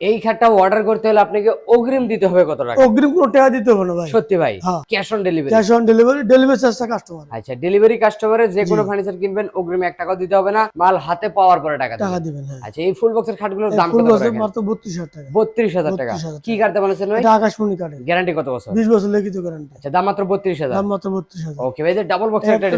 এই খাটটা অর্ডার করতে হলে আপনাকে অগ্রিম দিতে হবে কত টাকা? অগ্রিম কোনো টাকা দিতে হবে না ভাই। সত্যি ভাই? হ্যাঁ। Cash on delivery? Cash on delivery, delivery চার্জটা কাস্টমার। আচ্ছা, ডেলিভারি কাস্টমারের যে কোনো জি। ফার্নিচার কিনবেন অগ্রিম 1 টাকাও দিতে হবে না, মাল হাতে পাওয়ার পরে টাকা টাকা দিবেন। দিবেন, হ্যাঁ। আচ্ছা, এই ফুল বক্সের খাটগুলোর দাম ফুল কত করে বক্সের রাখেন? মাত্র 32,000 টাকা। 32,000 টাকা। 32,000 কি কাটতে বানাচ্ছেন ভাই? এটা আকাশমণি কাঠের। গ্যারান্টি কত বছর? 20 বছর লিখিত গ্যারান্টি। আচ্ছা, দাম মাত্র 32,000। দাম মাত্র 32,000। ওকে ভাই, যে ডাবল বক্সের একটা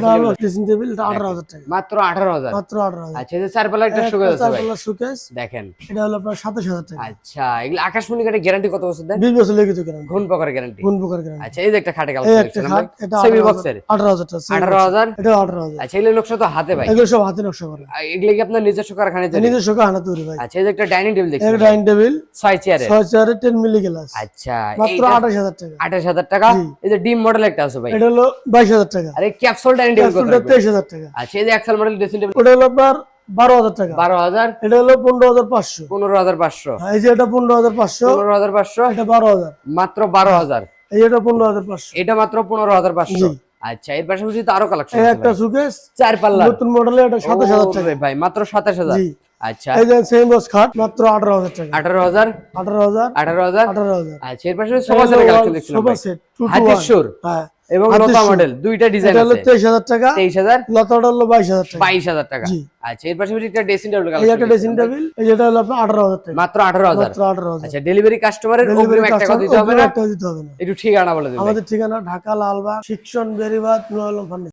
ড্রেসিং টেবিল এটা 18,000 টাকা। মাত্র 18,000। মাত্র 18,000। আচ্ছা, এই যে চার পাল্লা একটা শোকেস আছে ভাই, শোকেস দেখেন। এটা হলো আপনার 27,000 টাকা। আচ্ছা, এগুলো আকাশমণি কাঠের গ্যারান্টি কত বছর দেন? 20 বছর লিখিত গ্যারান্টি। ঘুণ পোকার গ্যারান্টি। গুণ প্রকার গ্যারান্টি। আচ্ছা, এই যে একটা খাটে এই কালেকশন একটা দেখছেন খাট আমরা, এটা সেমি বক্সের 18,000 টাকা। 18,000। এটা 18,000। আচ্ছা, এগুলো নকশা তো হাতে ভাই? এগুলো সব হাতে নকশা করা। এগুলো কি আপনার নিজস্ব কারখানায় তৈরি? নিজস্ব কারখানা তৈরি ভাই। আচ্ছা, এই যে একটা ডাইনিং টেবিল দেখছেন, একটা ডাইনিং টেবিল 6 চেয়ারের। 6 চেয়ারে 10 মিলি গ্লাস। আচ্ছা, মাত্র এইটা 28,000 টাকা। 28,000 টাকা। জি। এই যে ডিম মডেল একটা আছে ভাই, এটা হলো 22,000 টাকা। আর এই ক্যাপসুল ডাইনিং টেবিল কত ক্যাপসুলটা রাখবেন? 23,000 টাকা। আচ্ছা, এই যে এক্সেল মডেল ড্রেসিং টেবিল ওটা হলো আপনার 12,000 টাকা। 12,000। এটা হলো 15,500। 15,500। এই যে এটা 15,500। 15,500। এটা 12,000। মাত্র 12,000। এই এটা 15,500। এটা মাত্র 15,500। জি। আচ্ছা, এর পাশাপাশি তো আরো কালেকশন এই আছে একটা ভাই, সুকেস চার পাল্লা নতুন মডেলের, এটা 27,000 টাকা। ওরে ভাই, মাত্র 27,000। জি। আচ্ছা, এই যে সেম বক্স খাট মাত্র 18,000 টাকা। 18,000। 18,000। 18,000। 18,000। আচ্ছা, এর পাশাপাশি সোফা সেটের কালেকশন দেখছিলাম সোফা ভাই, সেট 2 to 1। হাতিশুর হ্যাঁ। এবং হাতির লতা সুর। মডেল, দুইটা ডিজাইন এটা হলো আছে। 23,000 টাকা। 23,000। লতাটা হলো 22,000 টাকা। 22,000 টাকা। জি। আচ্ছা, এর পাশাপাশি একটা ড্রেসিং টেবিল এই কালেকশন একটা ড্রেসিং টেবিল, এই যেটা হলো আপনার 18,000 টাকা। মাত্র 18,000। মাত্র 18,000। আচ্ছা, ডেলিভারি কাস্টমারের অগ্রিম 1 টাকা দিতে হবে না? দিতে হবে না। একটু ঠিকানা বলে দিন ভাই। আমাদের ঠিকানা ঢাকা লালবাগ, শিক্ষণ বেরিবাদ, নুর আলম ফার্নিচার।